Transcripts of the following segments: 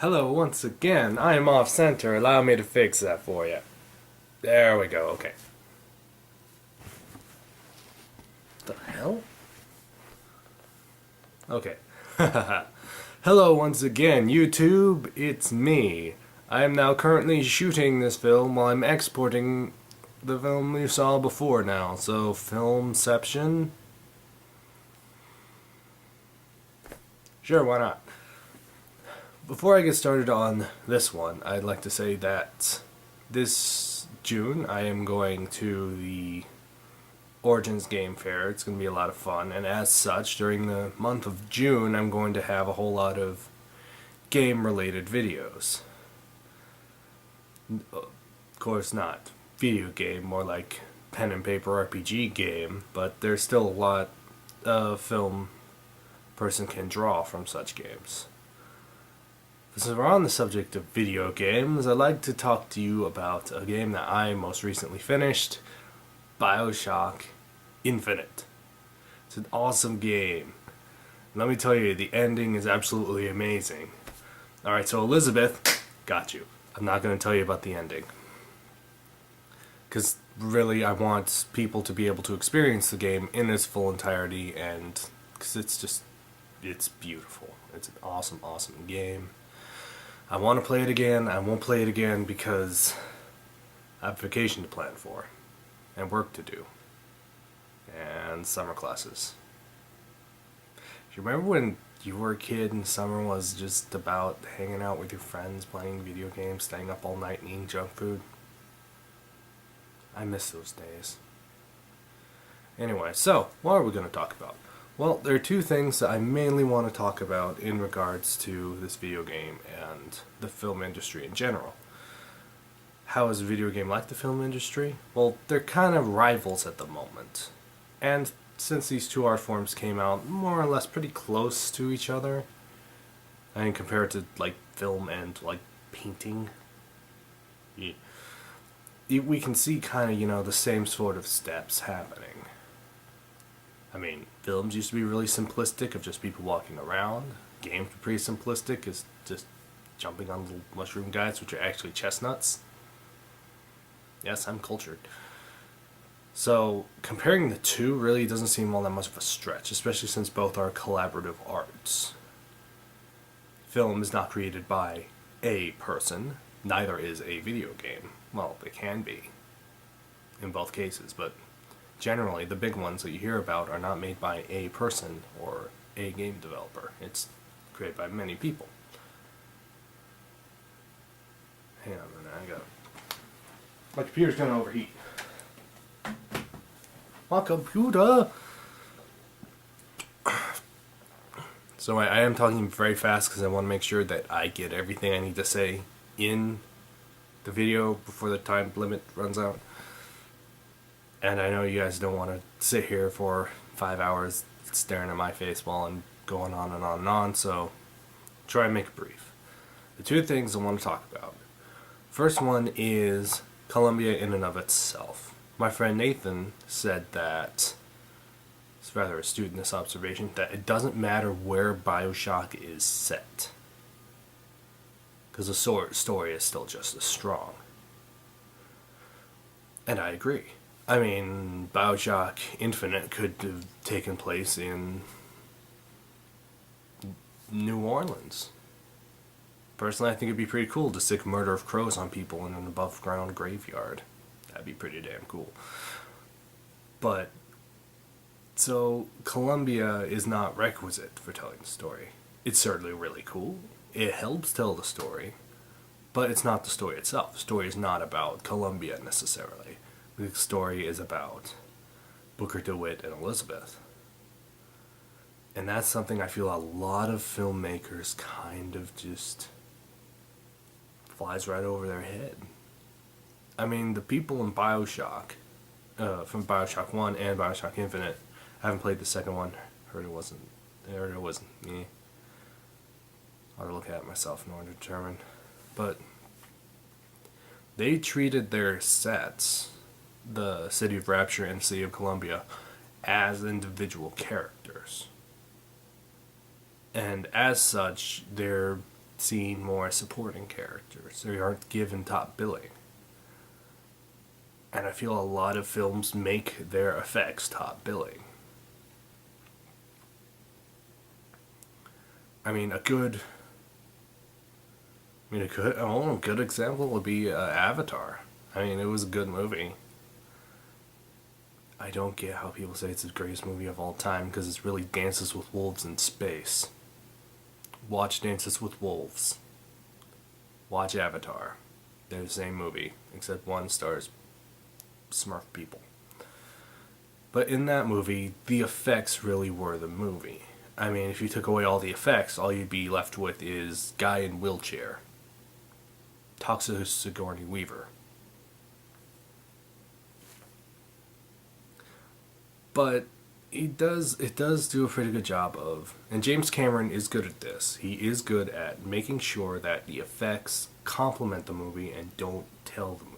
Hello once again. I am off center. Allow me to fix that for you. There we go. Okay. The hell? Okay. Hello once again, YouTube. It's me. I am now currently shooting this film while I'm exporting the film you saw before now. So, Filmception? Sure, why not? Before I get started on this one, I'd like to say that this June I am going to the Origins Game Fair. It's going to be a lot of fun, and as such, during the month of June, I'm going to have a whole lot of game-related videos. Of course, not video game, more like pen and paper RPG game, but there's still a lot of film person can draw from such games. Since we're on the subject of video games, I'd like to talk to you about a game that I most recently finished, Bioshock Infinite. It's an awesome game. Let me tell you, the ending is absolutely amazing. Alright, so Elizabeth, got you. I'm not going to tell you about the ending. Because really, I want people to be able to experience the game in its full entirety, and because it's beautiful. It's an awesome, awesome game. I want to play it again. I won't play it again because I have vacation to plan for, and work to do, and summer classes. Do you remember when you were a kid and summer was just about hanging out with your friends, playing video games, staying up all night and eating junk food? I miss those days. Anyway, so what are we going to talk about? Well, there are two things that I mainly want to talk about in regards to this video game and the film industry in general. How is a video game like the film industry? Well, they're kind of rivals at the moment. And since these two art forms came out more or less pretty close to each other, I mean, compared to like film and like painting, we can see kind of, the same sort of steps happening. I mean, films used to be really simplistic of just people walking around. Games were pretty simplistic, is just jumping on little mushroom guys, which are actually chestnuts. Yes, I'm cultured. So, comparing the two really doesn't seem all that much of a stretch, especially since both are collaborative arts. Film is not created by a person, neither is a video game. Well, it can be, in both cases, but generally, the big ones that you hear about are not made by a person or a game developer. It's created by many people. Hang on a minute, my computer's gonna overheat. My computer! So I am talking very fast because I want to make sure that I get everything I need to say in the video before the time limit runs out. And I know you guys don't want to sit here for 5 hours staring at my face while I'm going on and on and on, so try and make it brief. The two things I want to talk about. First one is Columbia in and of itself. My friend Nathan said that, it's rather astute in this observation, that it doesn't matter where Bioshock is set, because the story is still just as strong. And I agree. I mean, Bioshock Infinite could have taken place in New Orleans. Personally, I think it'd be pretty cool to stick Murder of Crows on people in an above-ground graveyard. That'd be pretty damn cool. But, so, Columbia is not requisite for telling the story. It's certainly really cool. It helps tell the story. But it's not the story itself. The story is not about Columbia, necessarily. The story is about Booker DeWitt and Elizabeth. And that's something I feel a lot of filmmakers kind of just flies right over their head. I mean, the people in Bioshock, from Bioshock 1 and Bioshock Infinite, I haven't played the second one. Heard it wasn't me. I'll look at it myself in order to determine. But they treated their sets, the City of Rapture and the City of Columbia, as individual characters. And as such, they're seen more supporting characters. They aren't given top billing. And I feel a lot of films make their effects top billing. I mean, a good example would be Avatar. I mean, it was a good movie. I don't get how people say it's the greatest movie of all time because it's really Dances with Wolves in space. Watch Dances with Wolves. Watch Avatar. They're the same movie, except one stars Smurf people. But in that movie, the effects really were the movie. I mean, if you took away all the effects, all you'd be left with is guy in wheelchair. Talks to Sigourney Weaver. But it does do a pretty good job of, and James Cameron is good at this. He is good at making sure that the effects complement the movie and don't tell the movie.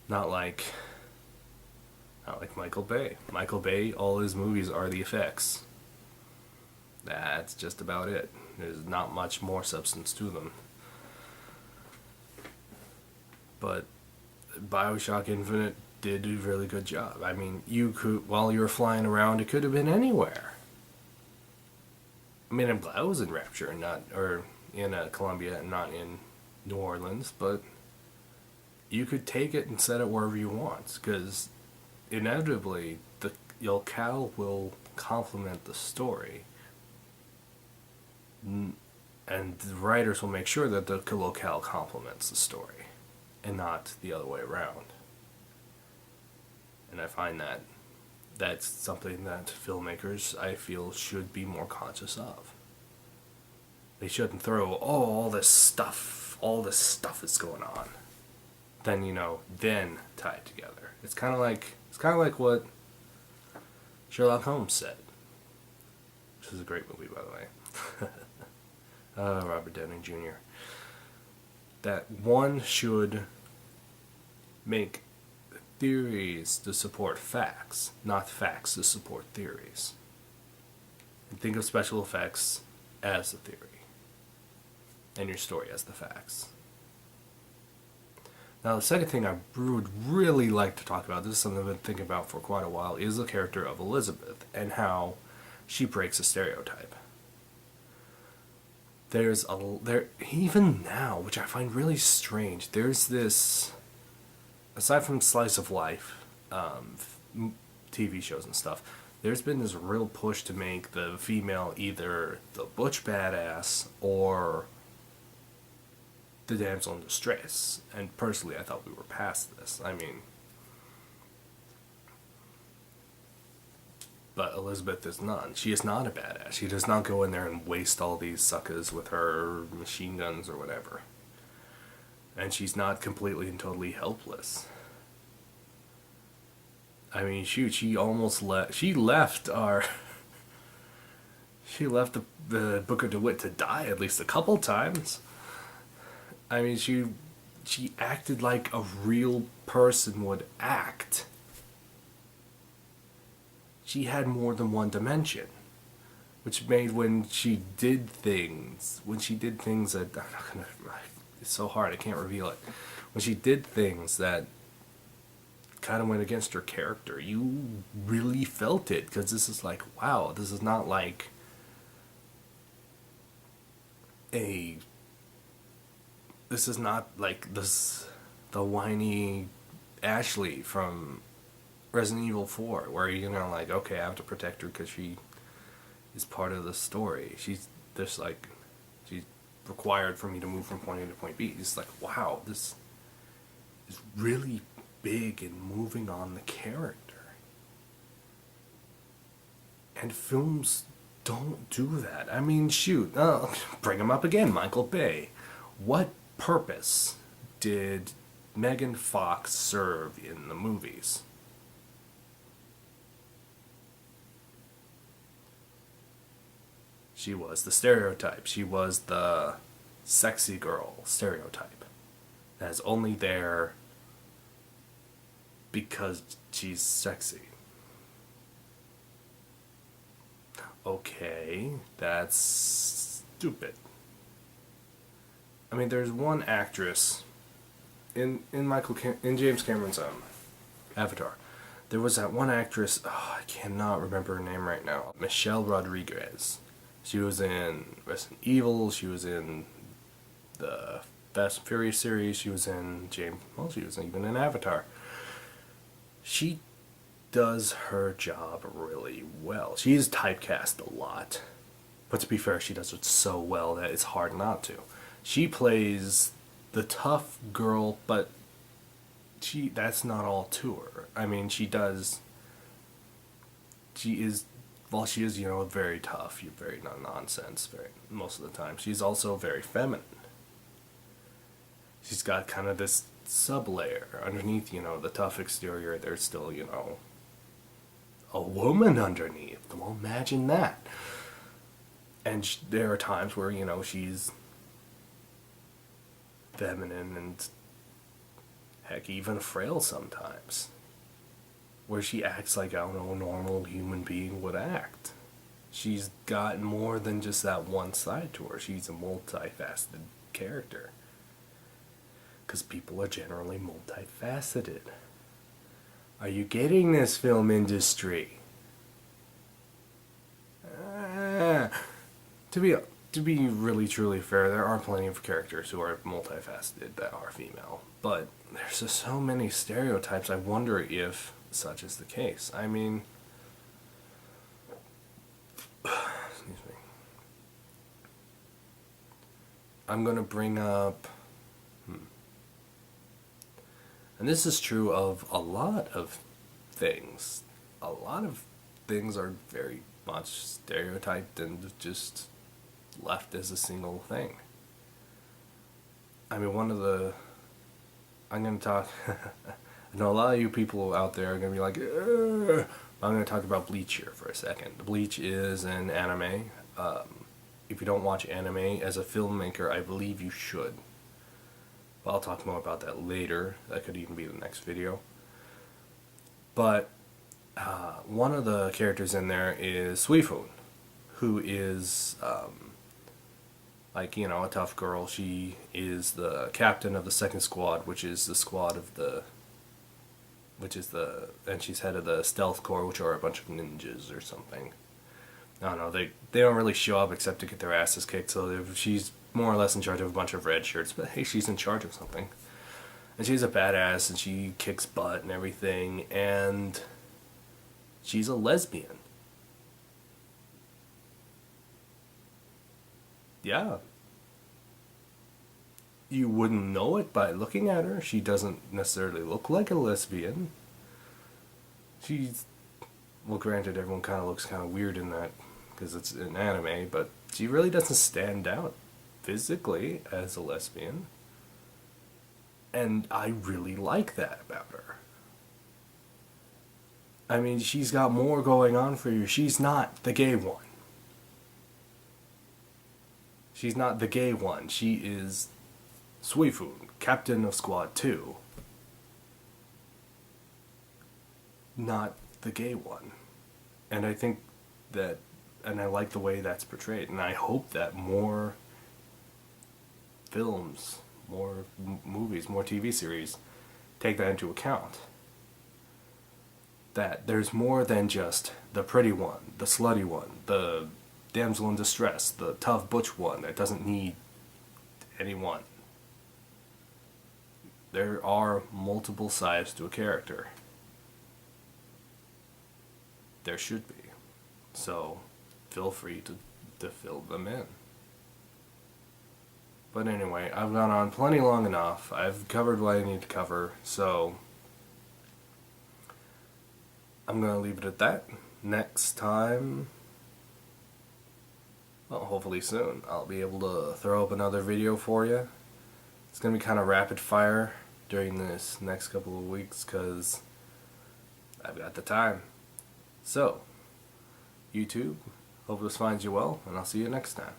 Not like Michael Bay. Michael Bay, all his movies are the effects. That's just about it. There's not much more substance to them. But Bioshock Infinite did a really good job. I mean, you could, while you were flying around, it could have been anywhere. I mean, I'm glad it was in Rapture and not, or in Columbia and not in New Orleans, but you could take it and set it wherever you want, because inevitably the locale will complement the story, and the writers will make sure that the locale complements the story, and not the other way around. And I find that that's something that filmmakers, I feel, should be more conscious of. They shouldn't throw, all this stuff is going on. Then, then tie it together. It's kind of like what Sherlock Holmes said. Which is a great movie, by the way. Robert Downey Jr. That one should make theories to support facts, not facts to support theories. And think of special effects as the theory, and your story as the facts. Now, the second thing I would really like to talk about, this is something I've been thinking about for quite a while, is the character of Elizabeth and how she breaks a stereotype. Even now, which I find really strange, there's this, aside from slice of life, TV shows and stuff, there's been this real push to make the female either the butch badass or the damsel in distress. And personally, I thought we were past this. I mean, but Elizabeth is none. She is not a badass. She does not go in there and waste all these suckers with her machine guns or whatever. And she's not completely and totally helpless. I mean, shoot, she left the Booker DeWitt to die at least a couple times. I mean, she acted like a real person would act. She had more than one dimension, which made when she did things that, it's so hard, I can't reveal it. When she did things that kind of went against her character, you really felt it, because this is like, wow, this is not like the whiny Ashley from Resident Evil 4, where like, okay, I have to protect her because she is part of the story. She's just like, she's required for me to move from point A to point B. It's like, wow, this is really big and moving on the character. And films don't do that. I mean, shoot, bring him up again, Michael Bay. What purpose did Megan Fox serve in the movies? She was the stereotype. She was the sexy girl stereotype. That is only there because she's sexy. Okay, that's stupid. I mean, there's one actress in James Cameron's Avatar. There was that one actress. Oh, I cannot remember her name right now. Michelle Rodriguez. She was in Resident Evil. She was in the Fast and Furious series. She was in she was even in Avatar. She does her job really well. She is typecast a lot, but to be fair, she does it so well that it's hard not to. She plays the tough girl, but that's not all to her. I mean, she is, while she is, very tough, very no nonsense, very most of the time. She's also very feminine. She's got kind of this sub layer underneath, the tough exterior. There's still, a woman underneath. Well, imagine that. And there are times where, she's feminine and, heck, even frail sometimes. Where she acts like, I don't know, a normal human being would act. She's got more than just that one side to her. She's a multifaceted character. Because people are generally multifaceted. Are you getting this, film industry? To be really truly fair, there are plenty of characters who are multifaceted that are female, but there's just so many stereotypes. I wonder if such is the case. I mean, excuse me. I'm gonna bring up, and this is true of a lot of things. A lot of things are very much stereotyped and just left as a single thing. I mean, I'm going to talk, I know a lot of you people out there are going to be like, ugh. I'm going to talk about Bleach here for a second. Bleach is an anime. If you don't watch anime as a filmmaker, I believe you should. But I'll talk more about that later. That could even be the next video. But one of the characters in there is Suifun, who is a tough girl. She is the captain of the second squad, which is the squad of and she's head of the stealth corps, which are a bunch of ninjas or something. I don't know, they don't really show up except to get their asses kicked, so she's more or less in charge of a bunch of red shirts, but hey, she's in charge of something. And she's a badass, and she kicks butt and everything, and she's a lesbian. Yeah. You wouldn't know it by looking at her. She doesn't necessarily look like a lesbian. Well, granted, everyone kind of looks kind of weird in that because it's an anime, but she really doesn't stand out physically as a lesbian. And I really like that about her. I mean, she's got more going on for you. She's not the gay one. She's not the gay one. She is Suifun, captain of Squad 2. Not the gay one. And I think that, and I like the way that's portrayed, and I hope that more films, more movies, more TV series take that into account. That there's more than just the pretty one, the slutty one, the damsel in distress, the tough butch one that doesn't need anyone. There are multiple sides to a character. There should be. So, feel free to fill them in. But anyway, I've gone on plenty long enough. I've covered what I need to cover, so I'm going to leave it at that. Next time, well, hopefully soon, I'll be able to throw up another video for you. It's going to be kind of rapid fire during this next couple of weeks because I've got the time. So, YouTube, hope this finds you well, and I'll see you next time.